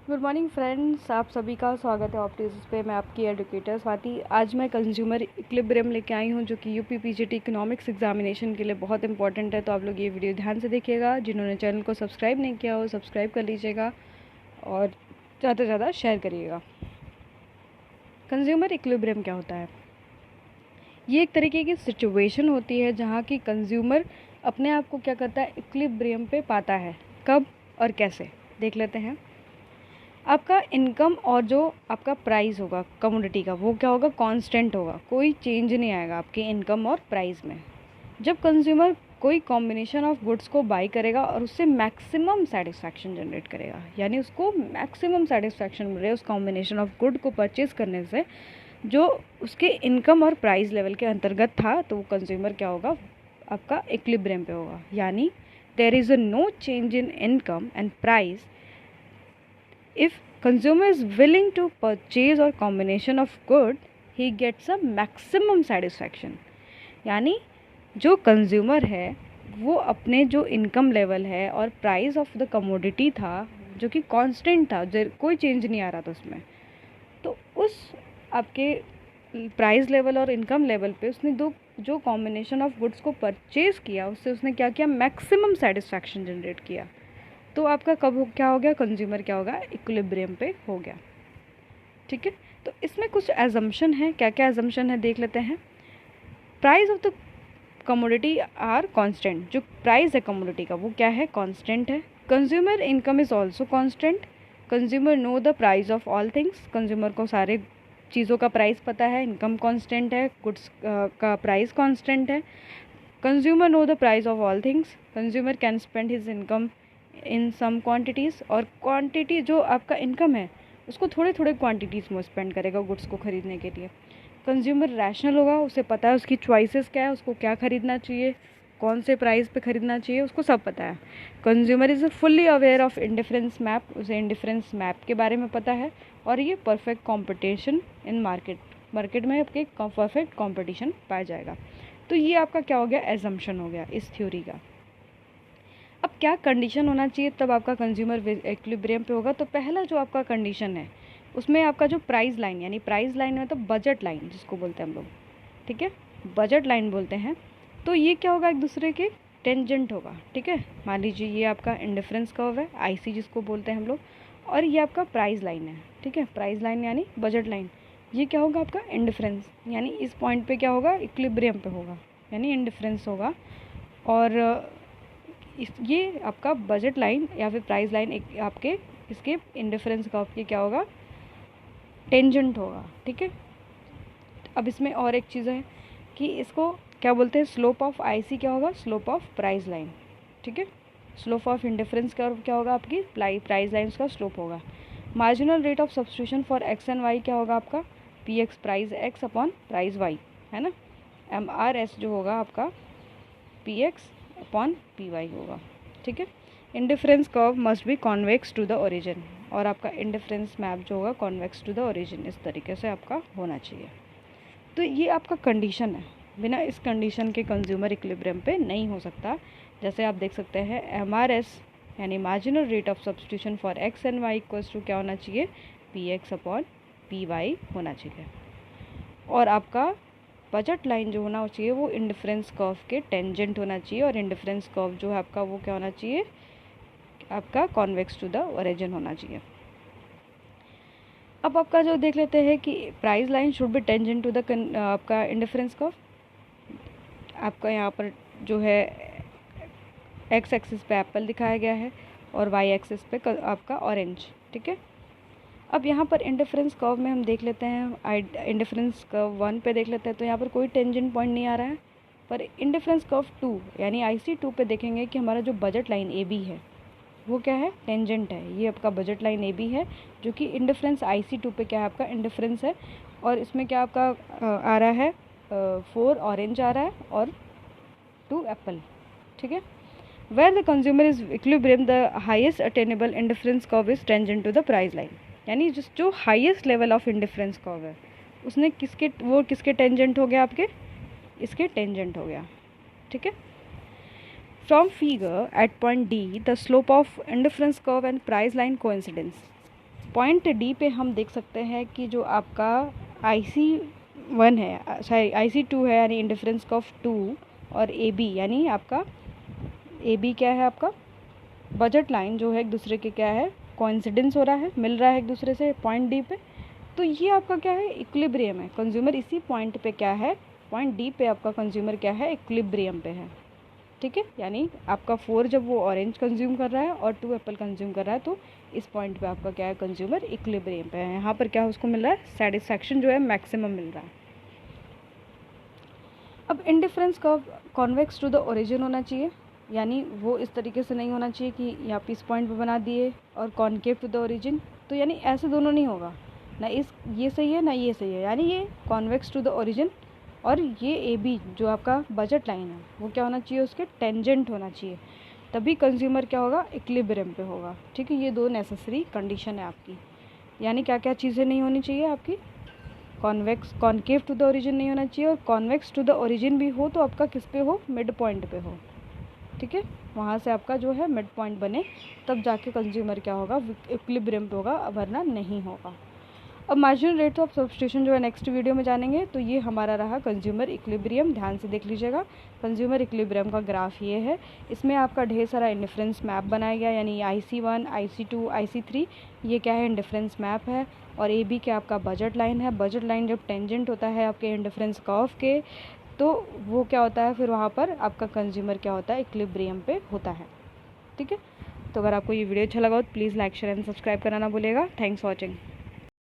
Good morning friends, आप सभी का स्वागत है ऑप्टिक्स पे। मैं आपकी एडुकेटर स्वाति। आज मैं कंज्यूमर इक्विलिब्रियम लेके आई हूँ जो कि यूपी पीजीटी इकोनॉमिक्स एग्जामिनेशन के लिए बहुत इंपॉर्टेंट है। तो आप लोग ये वीडियो ध्यान से देखिएगा। जिन्होंने चैनल को सब्सक्राइब नहीं किया हो सब्सक्राइब कर लीजिएगा और ज़्यादा से ज़्यादा शेयर करिएगा। कंज्यूमर इक्विलिब्रियम क्या होता है? ये एक तरीके की सिचुएशन होती है जहाँ की कंज्यूमर अपने आप को क्या करता है, इक्विलिब्रियम पे पाता है। कब और कैसे, देख लेते हैं। आपका इनकम और जो आपका प्राइस होगा कमोडिटी का, वो क्या होगा, कांस्टेंट होगा। कोई चेंज नहीं आएगा आपके इनकम और प्राइस में। जब कंज्यूमर कोई कॉम्बिनेशन ऑफ गुड्स को बाई करेगा और उससे मैक्सिमम सेटिस्फैक्शन जनरेट करेगा, यानी उसको मैक्सिमम सेटिस्फैक्शन मिल रहा है उस कॉम्बिनेशन ऑफ गुड को परचेज करने से, जो उसके इनकम और प्राइस लेवल के अंतर्गत था, तो वो कंज्यूमर क्या होगा, आपका इक्विलिब्रियम पे होगा। यानी there is a no change in income and price if consumer is willing to purchase or combination of good, he gets a maximum satisfaction। यानी जो कंज्यूमर है वो अपने जो इनकम लेवल है और प्राइस ऑफ द कमोडिटी था जो कि कांस्टेंट था, कोई चेंज नहीं आ रहा था उसमें, तो उस आपके प्राइस लेवल और इनकम लेवल पे उसने दो जो कॉम्बिनेशन ऑफ गुड्स को परचेज किया, उससे उसने क्या किया, मैक्सिमम सेटिस्फैक्शन जनरेट किया। तो आपका क्या हो गया, कंज्यूमर क्या होगा, इक्विलिब्रियम पे हो गया। ठीक है, तो इसमें कुछ एजम्पशन है। क्या क्या एजम्पशन है देख लेते हैं। Price of the commodity are constant. जो प्राइस है कमोडिटी का वो क्या है, कांस्टेंट है। Consumer income is also constant. Consumer know the price of all things. Consumer को सारे चीज़ों का प्राइस पता है। इनकम कांस्टेंट है, गुड्स का प्राइस कांस्टेंट है। Consumer know the price of all things. Consumer can spend his income in some quantities. और क्वांटिटी जो आपका इनकम है उसको थोड़े थोड़े क्वांटिटीज़ में स्पेंड करेगा गुड्स को ख़रीदने के लिए। कंज्यूमर रैशनल होगा, उसे पता है उसकी चॉइसेस क्या है, उसको क्या ख़रीदना चाहिए, कौन से प्राइस पे ख़रीदना चाहिए, उसको सब पता है। Consumer is fully aware of indifference map. उसे इंडिफरेंस मैप के बारे में पता है। और ये परफेक्ट कॉम्पिटिशन इन मार्केट में आपके परफेक्ट कॉम्पिटिशन पाया जाएगा। तो ये आपका क्या हो गया, एजम्पशन हो गया इस थ्योरी का। अब क्या कंडीशन होना चाहिए तब आपका कंज्यूमर इक्विलिब्रियम पे होगा? तो पहला जो आपका कंडीशन है उसमें आपका जो प्राइस लाइन, यानी प्राइस लाइन में तो बजट लाइन जिसको बोलते हैं हम लोग, ठीक है, बजट लाइन बोलते हैं। तो ये क्या होगा, एक दूसरे के टेंजेंट होगा। ठीक है, मान लीजिए ये आपका इंडिफरेंस कर्व है, आईसी जिसको बोलते हैं हम लोग, और ये आपका प्राइस लाइन है। ठीक है, प्राइस लाइन यानी बजट लाइन। ये क्या होगा, आपका इंडिफरेंस, यानी इस पॉइंट पे क्या होगा, इक्विलिब्रियम पे होगा, यानी इंडिफरेंस होगा। और ये आपका बजट लाइन या फिर प्राइस लाइन एक आपके इसके इंडिफरेंस कर्व के क्या होगा, टेंजेंट होगा। ठीक है, अब इसमें और एक चीज़ है कि इसको क्या बोलते हैं, स्लोप ऑफ आईसी क्या होगा, स्लोप ऑफ प्राइस लाइन। ठीक है, स्लोप ऑफ इंडिफरेंस कर्व क्या होगा, आपकी प्राइस लाइन का स्लोप होगा। Marginal rate of substitution for X and Y क्या होगा, आपका P X price X upon price Y, है ना। एम आर एस जो होगा आपका P X upon P Y होगा। ठीक है, indifference curve must be convex to the origin. और आपका इंडिफरेंस मैप जो होगा कॉन्वेक्स टू द ओरिजिन, इस तरीके से आपका होना चाहिए। तो ये आपका कंडीशन है। बिना इस कंडीशन के कंज्यूमर इक्विलिब्रियम पे नहीं हो सकता। जैसे आप देख सकते हैं एम आर एस यानी marginal rate of substitution for X and Y equals to क्या होना चाहिए, P X upon P Y होना चाहिए। और आपका बजट लाइन जो होना चाहिए वो इंडिफरेंस कर्व के टेंजेंट होना चाहिए। और इंडिफरेंस कर्व जो है आपका वो क्या होना चाहिए, आपका कॉन्वेक्स टू द ओरिजिन होना चाहिए। अब आपका जो देख लेते हैं कि price line should be tangent to the आपका इंडिफरेंस कर्व। आपका यहाँ पर जो है एक्स एक्सिस पे एप्पल दिखाया गया है और वाई एक्सिस पे आपका ऑरेंज। ठीक है, अब यहाँ पर इंडिफरेंस कर्व में हम देख लेते हैं, इंडिफरेंस कर्व 1 पे देख लेते हैं तो यहाँ पर कोई टेंजेंट पॉइंट नहीं आ रहा है। पर इंडिफरेंस कर्व 2 यानी आईसी 2 पे देखेंगे कि हमारा जो बजट लाइन ए बी है वो क्या है, टेंजेंट है। ये आपका बजट लाइन ए बी है जो कि इंडिफरेंस आईसी 2 पे क्या है, आपका इंडिफरेंस है। और इसमें क्या आपका आ रहा है, 4 ऑरेंज आ रहा है और 2 एप्पल। ठीक है, where the consumer is equilibrium the highest attainable indifference curve is tangent to the price line. यानी जो highest level of indifference curve है उसने किसके टेंजेंट हो गया, आपके इसके टेंजेंट हो गया। ठीक है, from figure at point D the slope of indifference curve and price line coincidence. Point D पे हम देख सकते हैं कि जो आपका IC1 है, सॉरी IC2 है, यानी इंडिफरेंस ऑफ 2, और AB यानी आपका AB क्या है, आपका बजट लाइन जो है एक दूसरे के क्या है, कोइंसिडेंस हो रहा है, मिल रहा है एक दूसरे से पॉइंट डी पे। तो ये आपका क्या है, इक्विलिब्रियम है। कंज्यूमर इसी पॉइंट पे क्या है, पॉइंट डी पे आपका कंज्यूमर क्या है, इक्विलिब्रियम पे है। ठीक है, यानी आपका 4 जब वो ऑरेंज कंज्यूम कर रहा है और 2 एप्पल कंज्यूम कर रहा है, तो इस पॉइंट पे आपका क्या है, कंज्यूमर इक्विलिब्रियम पे है। यहाँ पर क्या उसको मिल रहा है, सेटिस्फैक्शन जो है मैक्सिमम मिल रहा है। अब indifference curve convex to the origin होना चाहिए, यानी वो इस तरीके से नहीं होना चाहिए कि यहाँ पे इस पॉइंट पे बना दिए और कॉन्केव टू द ओरिजिन, तो यानी ऐसे दोनों नहीं होगा, ना ये सही है ना ये सही है, यानी ये कॉन्वेक्स टू द ओरिजिन, और ये AB जो आपका बजट लाइन है वो क्या होना चाहिए, उसके टेंजेंट होना चाहिए, तभी कंज्यूमर क्या होगा, इक्विलिब्रियम पे होगा। ठीक है, ये 2 नेसेसरी कंडीशन है आपकी। यानी क्या क्या चीज़ें नहीं होनी चाहिए आपकी, कॉन्केव टू द ओरिजिन नहीं होना चाहिए, और कॉन्वेक्स टू द ओरिजिन भी हो तो आपका किस पे हो, मिड पॉइंट पे हो। ठीक है, वहाँ से आपका जो है मिड पॉइंट बने, तब जाके कंज्यूमर क्या होगा, इक्विलिब्रियम पे होगा, वरना नहीं होगा। अब मार्जिनल रेट ऑफ सब्स्टिट्यूशन जो है नेक्स्ट वीडियो में जानेंगे। तो ये हमारा रहा कंज्यूमर इक्विलिब्रियम, ध्यान से देख लीजिएगा। कंज्यूमर इक्विलिब्रियम का ग्राफ ये है, इसमें आपका ढेर सारा इंडिफरेंस मैप बनाया गया, यानी IC1, IC2, IC3 ये क्या है, इंडिफरेंस मैप है, और AB क्या आपका बजट लाइन है। बजट लाइन जब टेंजेंट होता है आपके इंडिफरेंस कर्व के, तो वो क्या होता है, फिर वहाँ पर आपका कंज्यूमर क्या होता है, इक्विलिब्रियम पे होता है। ठीक है, तो अगर आपको ये वीडियो अच्छा लगा हो तो please like share and subscribe करना ना भूलिएगा। Thanks for watching.